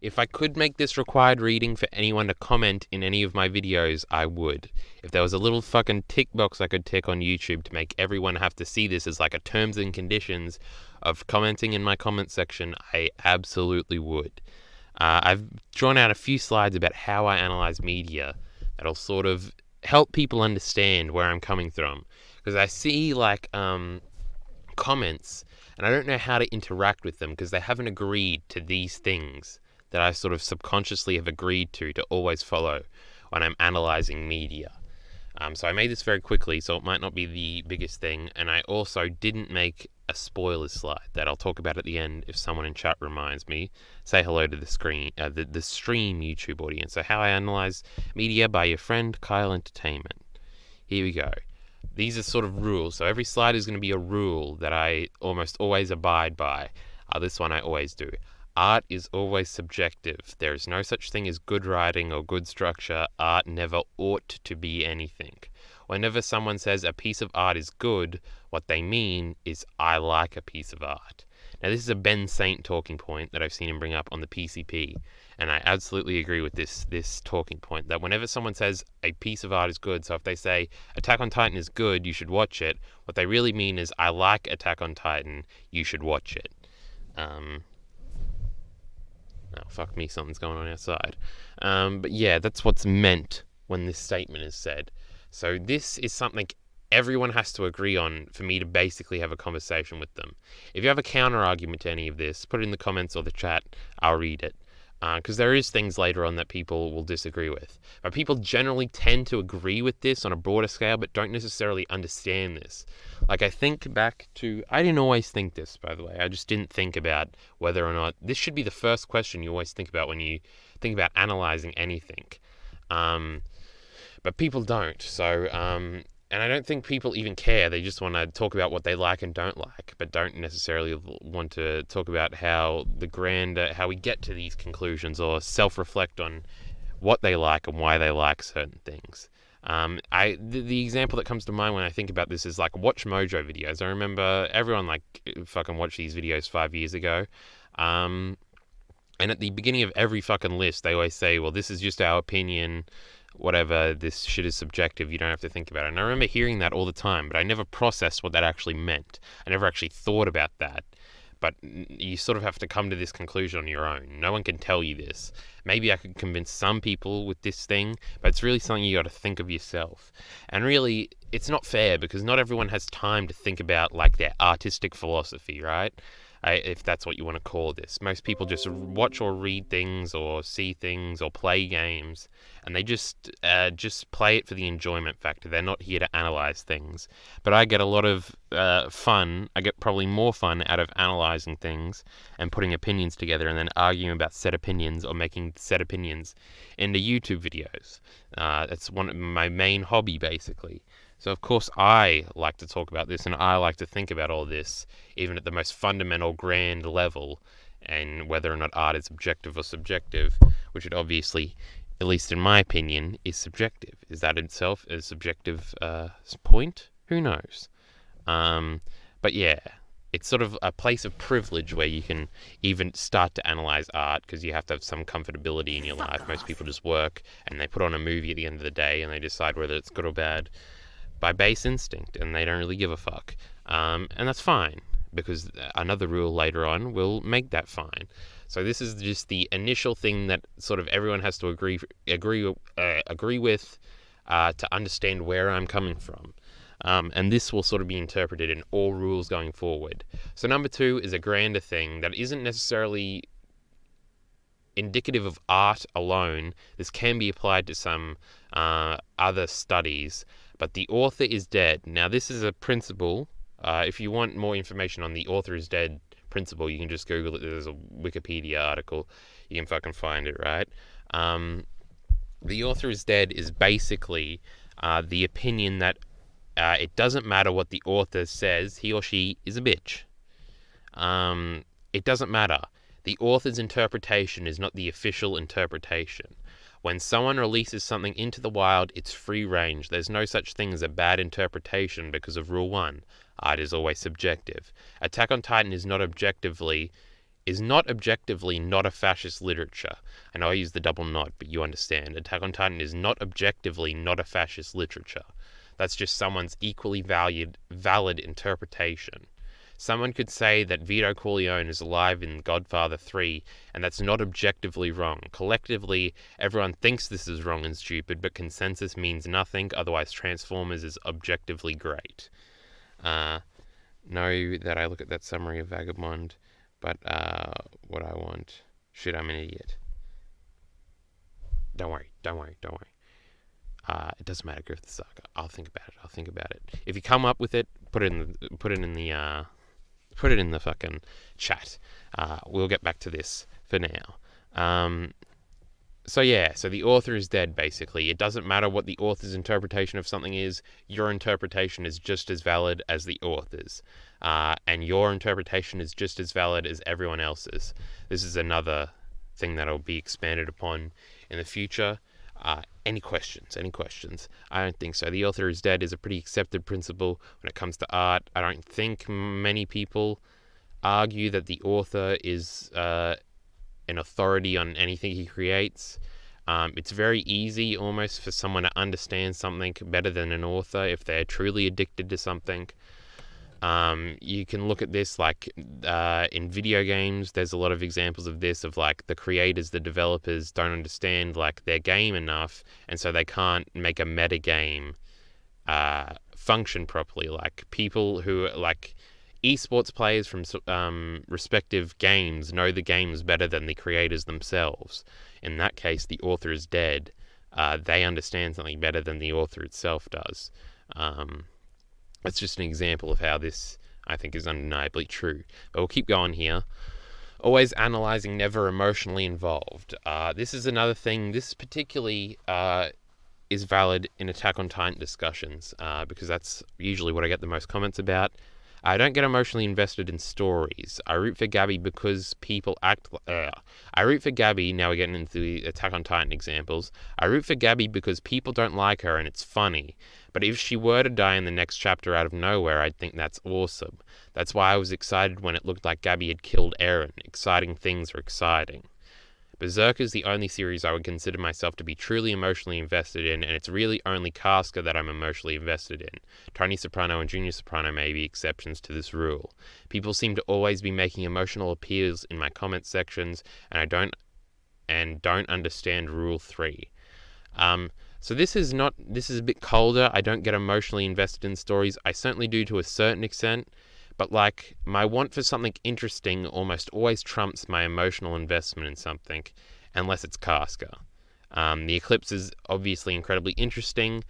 If I could make this required reading for anyone to comment in any of my videos, I would. If there was a little fucking tick box I could tick on YouTube to make everyone have to see this as like a terms and conditions of commenting in my comment section, I absolutely would. I've drawn out a few slides about how I analyze media that'll sort of help people understand where I'm coming from. Because I see like comments and I don't know how to interact with them because they haven't agreed to these things that I sort of subconsciously have agreed to always follow when I'm analyzing media. So I made this very quickly, so it might not be the biggest thing. And I also didn't make a spoilers slide that I'll talk about at the end if someone in chat reminds me. Say hello to the stream YouTube audience. So how I analyze media by your friend Kyle Entertainment. Here we go. These are sort of rules. So every slide is going to be a rule that I almost always abide by. This one I always do. Art is always subjective. There is no such thing as good writing or good structure. Art never ought to be anything. Whenever someone says a piece of art is good, what they mean is I like a piece of art. Now this is a Ben Saint talking point that I've seen him bring up on the PCP, and I absolutely agree with this talking point that whenever someone says a piece of art is good, so if they say Attack on Titan is good, you should watch it, what they really mean is I like Attack on Titan, you should watch it. Oh, fuck me, something's going on outside. But yeah, that's what's meant when this statement is said. So this is something everyone has to agree on for me to basically have a conversation with them. If you have a counter argument to any of this, put it in the comments or the chat. I'll read it. Because there is things later on that people will disagree with. But people generally tend to agree with this on a broader scale, but don't necessarily understand this. Like I think back to, I didn't always think this, by the way. I just didn't think about whether or not, this should be the first question you always think about when you think about analyzing anything. But people don't. So, and I don't think people even care. They just want to talk about what they like and don't like, but don't necessarily want to talk about how how we get to these conclusions or self-reflect on what they like and why they like certain things. The example that comes to mind when I think about this is like Watch Mojo videos. I remember everyone like fucking watched these videos 5 years ago. And at the beginning of every fucking list, they always say, well, this is just our opinion, whatever, this shit is subjective, you don't have to think about it. And I remember hearing that all the time, but I never processed what that actually meant. I never actually thought about that. But you sort of have to come to this conclusion on your own. No one can tell you this. Maybe I could convince some people with this thing, but it's really something you got to think of yourself. And really, it's not fair because not everyone has time to think about like their artistic philosophy, right? If that's what you want to call this. Most people just watch or read things or see things or play games, and they just play it for the enjoyment factor. They're not here to analyze things. But I get a lot of fun. I get probably more fun out of analyzing things and putting opinions together and then arguing about said opinions or making said opinions into YouTube videos. That's one of my main hobby, basically. So, of course, I like to talk about this and I like to think about all this, even at the most fundamental, grand level, and whether or not art is objective or subjective, which it obviously, at least in my opinion, is subjective. Is that itself a subjective point? Who knows? But yeah, it's sort of a place of privilege where you can even start to analyze art because you have to have some comfortability in your life. Most people just work and they put on a movie at the end of the day and they decide whether it's good or bad by base instinct, and they don't really give a fuck. And that's fine, because another rule later on will make that fine. So this is just the initial thing that sort of everyone has to agree with to understand where I'm coming from. And this will sort of be interpreted in all rules going forward. So number 2 is a grander thing that isn't necessarily indicative of art alone. This can be applied to some other studies, but the author is dead. Now, this is a principle. If you want more information on the author is dead principle, you can just Google it. There's a Wikipedia article. You can fucking find it, right? The author is dead is basically the opinion that it doesn't matter what the author says, he or she is a bitch. It doesn't matter. The author's interpretation is not the official interpretation. When someone releases something into the wild, it's free range. There's no such thing as a bad interpretation because of Rule 1. Art is always subjective. Attack on Titan is not objectively is not objectively not a fascist literature. I know I use the double not, but you understand. Attack on Titan is not objectively not a fascist literature. That's just someone's equally valid interpretation. Someone could say that Vito Corleone is alive in Godfather 3, and that's not objectively wrong. Collectively, everyone thinks this is wrong and stupid, but consensus means nothing, otherwise Transformers is objectively great. Know that I look at that summary of Vagabond, but what I want... Shit, I'm an idiot. Don't worry. It doesn't matter, Griff the Saga. I'll think about it. If you come up with it, put it in the fucking chat. We'll get back to this for now. So the author is dead, basically. It doesn't matter what the author's interpretation of something is. Your interpretation is just as valid as the author's. And your interpretation is just as valid as everyone else's. This is another thing that'll be expanded upon in the future. Any questions? I don't think so. The author is dead is a pretty accepted principle when it comes to art. I don't think many people argue that the author is an authority on anything he creates. It's very easy almost for someone to understand something better than an author if they're truly addicted to something. You can look at this like in video games. There's a lot of examples of this, of like the creators, the developers don't understand like their game enough, and so they can't make a meta game function properly. Like people who like esports players from respective games know the games better than the creators themselves. In that case, the author is dead. They understand something better than the author itself does. That's just an example of how this, I think, is undeniably true. But we'll keep going here. Always analysing, never emotionally involved. This is another thing. This particularly is valid in Attack on Titan discussions, because that's usually what I get the most comments about. I don't get emotionally invested in stories. I root for Gabby because people act... I root for Gabby, now we're getting into the Attack on Titan examples. I root for Gabby because people don't like her and it's funny. But if she were to die in the next chapter out of nowhere, I'd think that's awesome. That's why I was excited when it looked like Gabby had killed Eren. Exciting things are exciting. Berserk is the only series I would consider myself to be truly emotionally invested in, and it's really only Casca that I'm emotionally invested in. Tony Soprano and Junior Soprano may be exceptions to this rule. People seem to always be making emotional appeals in my comment sections, and don't understand Rule 3. So this is a bit colder. I don't get emotionally invested in stories. I certainly do to a certain extent. But like, my want for something interesting almost always trumps my emotional investment in something, unless it's Casca. The Eclipse is obviously incredibly interesting.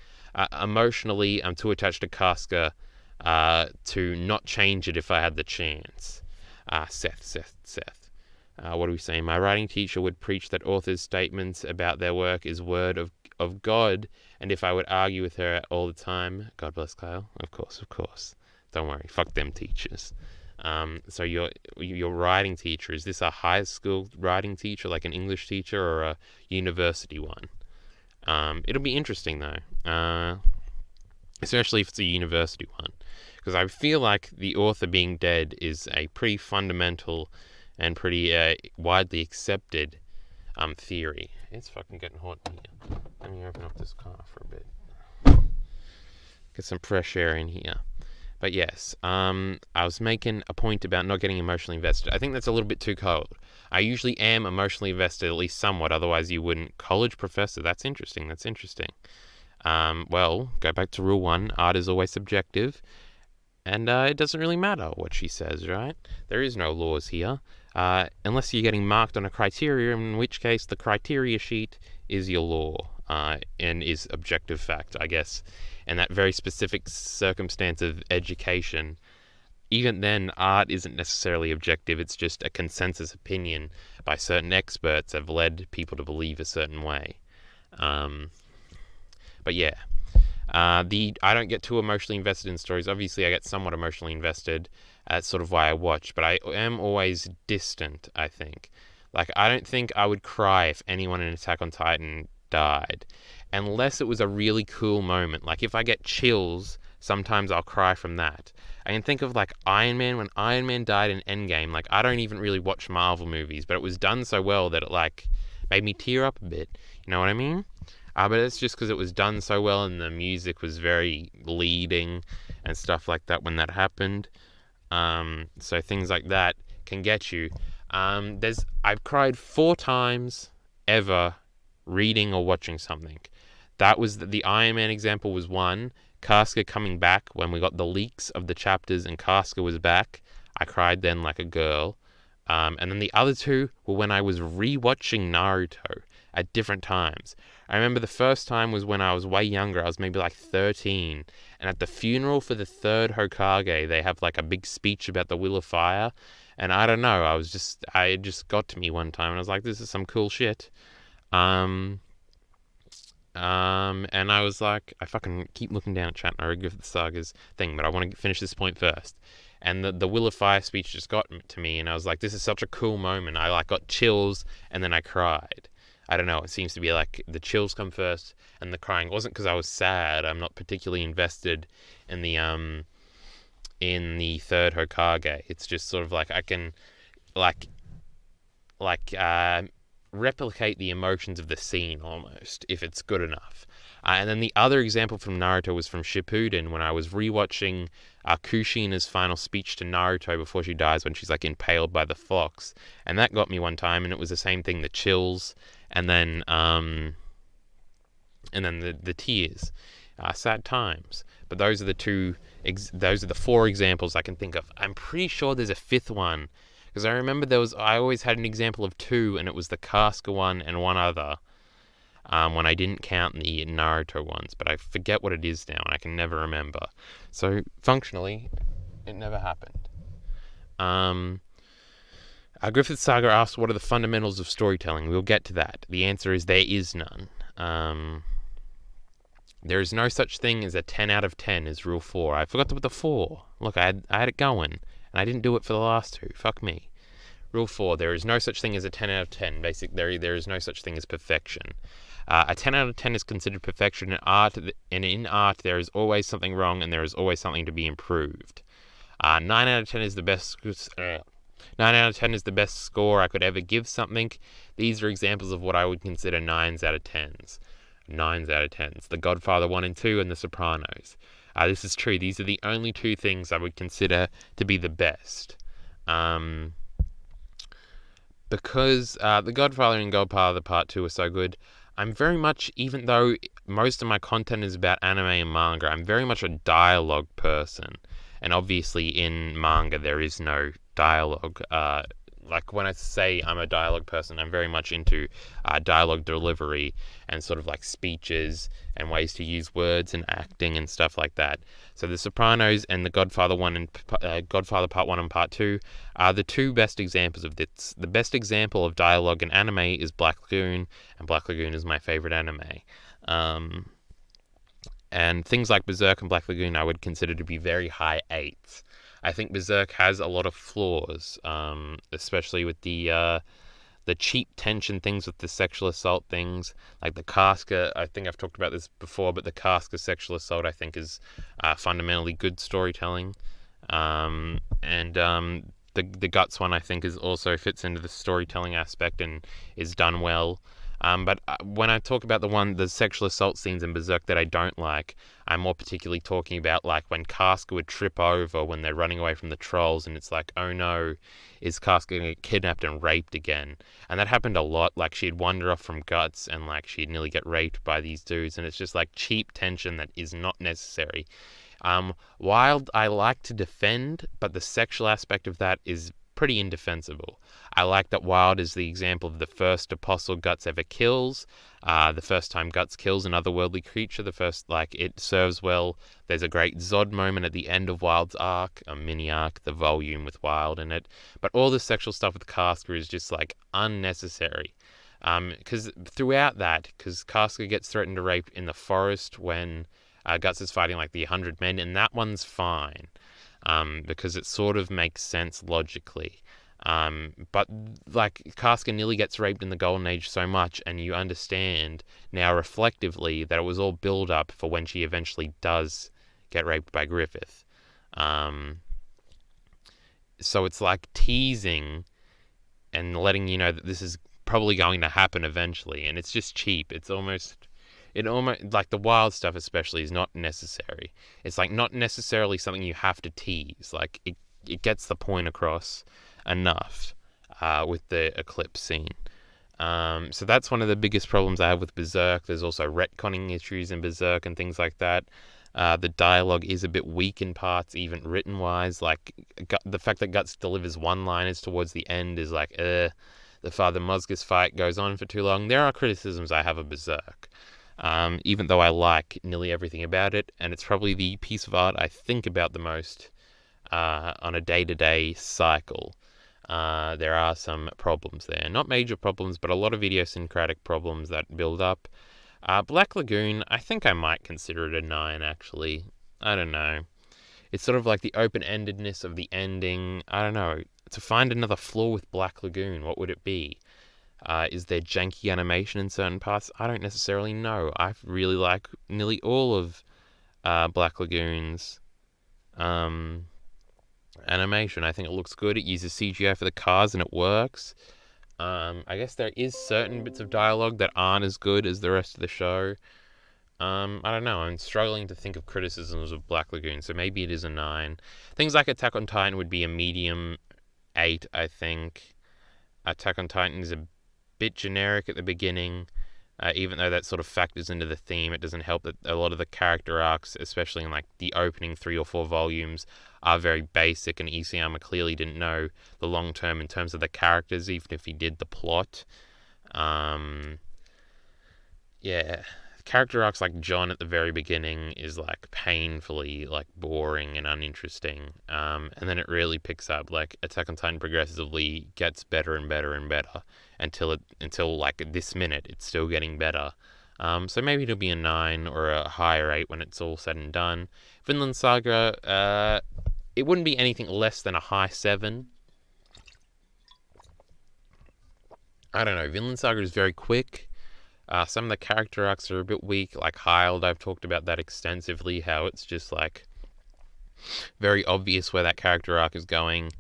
Emotionally, I'm too attached to Casca to not change it if I had the chance. Seth. What are we saying? My writing teacher would preach that authors' statements about their work is word of God, and if I would argue with her all the time, God bless Kyle, of course. Don't worry, fuck them teachers. So your writing teacher, is this a high school writing teacher, like an English teacher, or a university one? It'll be interesting though, especially if it's a university one, because I feel like the author being dead is a pretty fundamental and pretty widely accepted theory. It's fucking getting hot in here. Let me open up this car for a bit. Get some fresh air in here. But yes, I was making a point about not getting emotionally invested. I think that's a little bit too cold. I usually am emotionally invested, at least somewhat, otherwise you wouldn't. College professor, that's interesting. Well, go back to rule 1, art is always subjective, and it doesn't really matter what she says, right? There is no laws here, unless you're getting marked on a criteria, in which case the criteria sheet is your law, and is objective fact, I guess. And that very specific circumstance of education, even then, art isn't necessarily objective. It's just a consensus opinion by certain experts have led people to believe a certain way. But yeah, I don't get too emotionally invested in stories. Obviously, I get somewhat emotionally invested. That's sort of why I watch. But I am always distant, I think. Like, I don't think I would cry if anyone in Attack on Titan died, unless it was a really cool moment. Like, if I get chills sometimes I'll cry from that. I can think of like Iron Man, when Iron Man died in Endgame. Like, I don't even really watch Marvel movies, but it was done so well that it like made me tear up a bit. You know what I mean? But it's just because it was done so well and the music was very leading and stuff like that when that happened. So things like that can get you. I've cried 4 times ever reading or watching something. That was the Iron Man example was one. Casca coming back when we got the leaks of the chapters and Casca was back. I cried then like a girl. And then the other 2 were when I was rewatching Naruto at different times. I remember the first time was when I was way younger. I was maybe like 13. And at the funeral for the 3rd Hokage, they have like a big speech about the Will of Fire. And I don't know, it just got to me one time and I was like, this is some cool shit. And I was like, I fucking keep looking down at chat and I regret the Saga's thing, but I want to finish this point first. And the Will of Fire speech just got to me, and I was like, this is such a cool moment. I like got chills, and then I cried. I don't know, it seems to be like the chills come first, and the crying wasn't because I was sad. I'm not particularly invested in the 3rd Hokage. It's just sort of like I can replicate the emotions of the scene almost, if it's good enough. And then the other example from Naruto was from Shippuden, when I was rewatching Kushina's final speech to Naruto before she dies, when she's like impaled by the fox, and that got me one time, and it was the same thing, the chills, and then the tears, sad times. But those are the 4 examples I can think of. I'm pretty sure there's a 5th one, because I remember I always had an example of 2, and it was the Casca one and one other, when I didn't count the Naruto ones, but I forget what it is now, and I can never remember. So, functionally, it never happened. Griffith Saga asked, what are the fundamentals of storytelling? We'll get to that. The answer is there is none. There is no such thing as a 10 out of 10 is rule 4. I forgot to put the 4. Look, I had it going, and I didn't do it for the last 2. Fuck me. Rule 4, there is no such thing as a 10 out of 10. There is no such thing as perfection. A 10 out of 10 is considered perfection in art, and in art there is always something wrong and there is always something to be improved. 9 out of 10 is the best. 9 out of 10 is the best score I could ever give something. These are examples of what I would consider 9s out of 10s. 9s out of 10s. The Godfather 1 and 2 and The Sopranos. This is true. These are the only 2 things I would consider to be the best. Because The Godfather and Godfather Part 2 are so good, I'm very much, even though most of my content is about anime and manga, I'm very much a dialogue person. And obviously in manga there is no dialogue. Like when I say I'm a dialogue person, I'm very much into dialogue delivery and sort of like speeches and ways to use words and acting and stuff like that. So The Sopranos and The Godfather Godfather Part 1 and Part 2 are the 2 best examples of this. The best example of dialogue in anime is Black Lagoon, and Black Lagoon is my favorite anime. And things like Berserk and Black Lagoon I would consider to be very high 8s. I think Berserk has a lot of flaws, especially with the cheap tension things, with the sexual assault things, like the Casca. I think I've talked about this before, but the Casca sexual assault I think is fundamentally good storytelling, and the Guts one I think is also fits into the storytelling aspect and is done well. But when I talk about the sexual assault scenes in Berserk that I don't like, I'm more particularly talking about like when Casca would trip over when they're running away from the trolls, and it's like, oh no, is Casca going to get kidnapped and raped again? And that happened a lot. Like she'd wander off from Guts and like she'd nearly get raped by these dudes, and it's just like cheap tension that is not necessary. Wild I like to defend, but the sexual aspect of that is pretty indefensible. I like that Wild is the example of the first apostle Guts ever kills, the first time Guts kills an otherworldly creature, it serves well. There's a great Zod moment at the end of Wild's arc, a mini arc, the volume with Wild in it, but all the sexual stuff with Casca is just like unnecessary. Because throughout that, Casca gets threatened to rape in the forest when Guts is fighting like the 100 men, and that one's fine. Because it sort of makes sense logically. But like Casca nearly gets raped in the Golden Age so much, and you understand now reflectively that it was all build up for when she eventually does get raped by Griffith. So it's like teasing and letting you know that this is probably going to happen eventually, and it's just cheap. It almost like the wild stuff especially is not necessary. It's like not necessarily something you have to tease. Like it gets the point across enough with the eclipse scene. So that's one of the biggest problems I have with Berserk. There's also retconning issues in Berserk and things like that. The dialogue is a bit weak in parts, even written-wise. Like, the fact that Guts delivers one-liners towards the end is like, the Father Mozgus fight goes on for too long. There are criticisms I have of Berserk, even though I like nearly everything about it, and it's probably the piece of art I think about the most on a day-to-day cycle. There are some problems there. Not major problems, but a lot of idiosyncratic problems that build up. Black Lagoon, I think I might consider it a 9, actually. I don't know. It's sort of like the open-endedness of the ending. I don't know. To find another flaw with Black Lagoon, what would it be? Is there janky animation in certain parts? I don't necessarily know. I really like nearly all of Black Lagoon's animation. I think it looks good. It uses CGI for the cars and it works. I guess there is certain bits of dialogue that aren't as good as the rest of the show. I don't know. I'm struggling to think of criticisms of Black Lagoon, so maybe it is a 9. Things like Attack on Titan would be a medium 8, I think. Attack on Titan is a bit generic at the beginning. Even though that sort of factors into the theme, it doesn't help that a lot of the character arcs, especially in like the opening 3 or 4 volumes, are very basic, and Isayama clearly didn't know the long term in terms of the characters, even if he did the plot. Character arcs like John at the very beginning is like painfully like boring and uninteresting, and then it really picks up. Like Attack on Titan progressively gets better and better and better until like this minute it's still getting better. So maybe it'll be a 9 or a higher 8 when it's all said and done. Vinland Saga, it wouldn't be anything less than a high 7. I don't know. Vinland Saga is very quick. Some of the character arcs are a bit weak, like Hild. I've talked about that extensively, how it's just like very obvious where that character arc is going.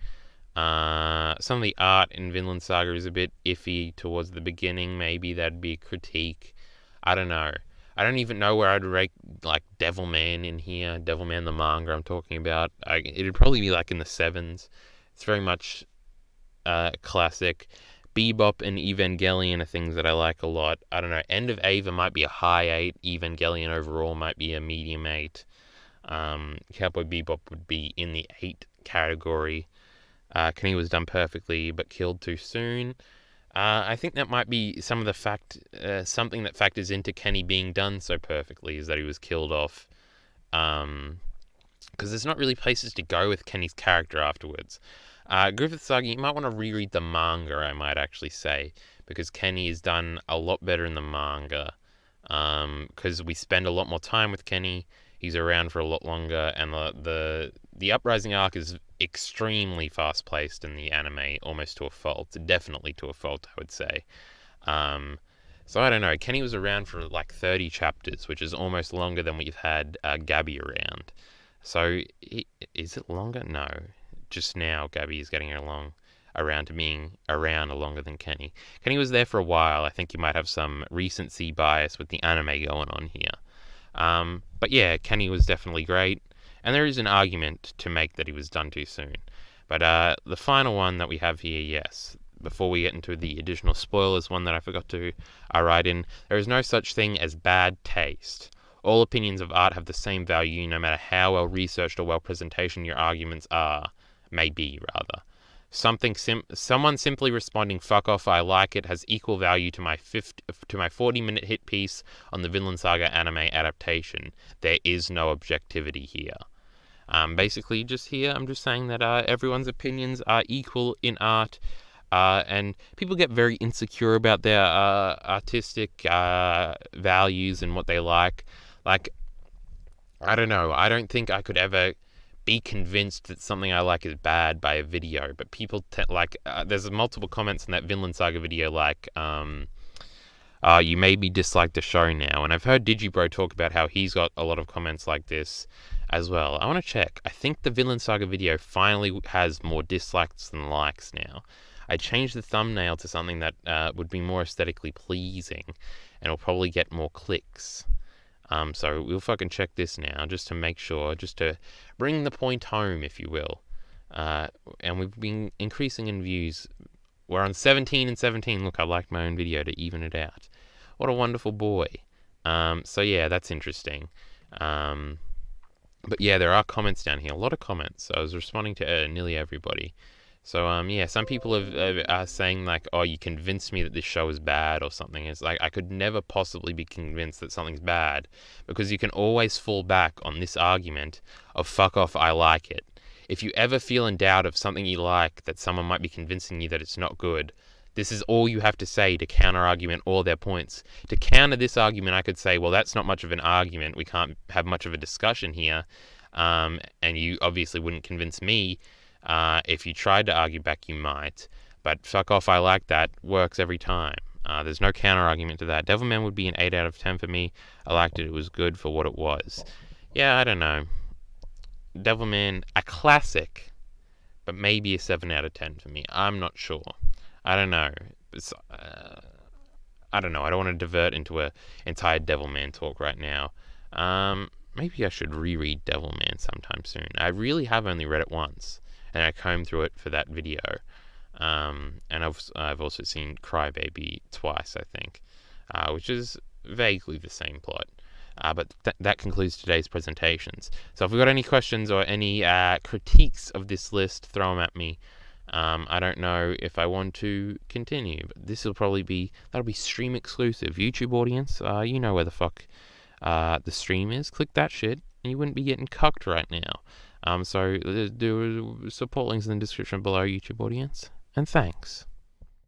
Some of the art in Vinland Saga is a bit iffy towards the beginning. Maybe that'd be a critique. I don't know. I don't even know where I'd rate like Devilman in here. Devilman the manga I'm talking about. It'd probably be like in the 7s. It's very much classic. Bebop and Evangelion are things that I like a lot. I don't know. End of Ava might be a high 8. Evangelion overall might be a medium 8. Cowboy Bebop would be in the 8 category. Kenny was done perfectly, but killed too soon. I think that might be something that factors into Kenny being done so perfectly is that he was killed off. Because there's not really places to go with Kenny's character afterwards. Griffith Saga, you might want to reread the manga, I might actually say, because Kenny is done a lot better in the manga. Because we spend a lot more time with Kenny. He's around for a lot longer, and the Uprising arc is extremely fast-paced in the anime, almost to a fault. Definitely to a fault, I would say. So I don't know. Kenny was around for like 30 chapters, which is almost longer than we've had Gabby around. So is it longer? No. Just now, Gabby is getting around to being around longer than Kenny. Kenny was there for a while. I think you might have some recency bias with the anime going on here. But yeah, Kenny was definitely great. And there is an argument to make that he was done too soon. But the final one that we have here, yes. Before we get into the additional spoilers, one that I forgot to write in, there is no such thing as bad taste. All opinions of art have the same value, no matter how well researched or well presentation your arguments may be, rather. Someone simply responding "fuck off, I like it" has equal value to my 40-minute hit piece on the Vinland Saga anime adaptation. There is no objectivity here. Basically, just here, I'm just saying that everyone's opinions are equal in art, and people get very insecure about their artistic values and what they like. Like, I don't know. I don't think I could ever be convinced that something I like is bad by a video, but people there's multiple comments in that Vinland Saga video like, you maybe dislike the show now, and I've heard Digibro talk about how he's got a lot of comments like this, as well. I want to check. I think the Villain Saga video finally has more dislikes than likes now. I changed the thumbnail to something that would be more aesthetically pleasing, and it'll probably get more clicks. So we'll fucking check this now, just to make sure, just to bring the point home, if you will. And we've been increasing in views. We're on 17 and 17. Look, I liked my own video to even it out. What a wonderful boy. So yeah, that's interesting. But yeah, there are comments down here. A lot of comments. I was responding to nearly everybody. So yeah, some people are saying like, "Oh, you convinced me that this show is bad" or something. It's like I could never possibly be convinced that something's bad, because you can always fall back on this argument of "fuck off, I like it." If you ever feel in doubt of something you like, that someone might be convincing you that it's not good, this is all you have to say to counter-argument all their points. To counter this argument, I could say, well, that's not much of an argument. We can't have much of a discussion here. And you obviously wouldn't convince me. If you tried to argue back, you might. But fuck off, I like that works every time. There's no counter-argument to that. Devilman would be an 8 out of 10 for me. I liked it. It was good for what it was. Yeah, I don't know. Devilman, a classic, but maybe a 7 out of 10 for me. I'm not sure. I don't know. I don't know. I don't want to divert into an entire Devilman talk right now. Maybe I should reread Devilman sometime soon. I really have only read it once, and I combed through it for that video. And I've also seen Crybaby twice, I think, which is vaguely the same plot. But that concludes today's presentations. So if we've got any questions or any critiques of this list, throw them at me. I don't know if I want to continue, but this will probably that'll be stream exclusive. YouTube audience, you know where the fuck the stream is. Click that shit, and you wouldn't be getting cucked right now. So do support links in the description below, YouTube audience, and thanks.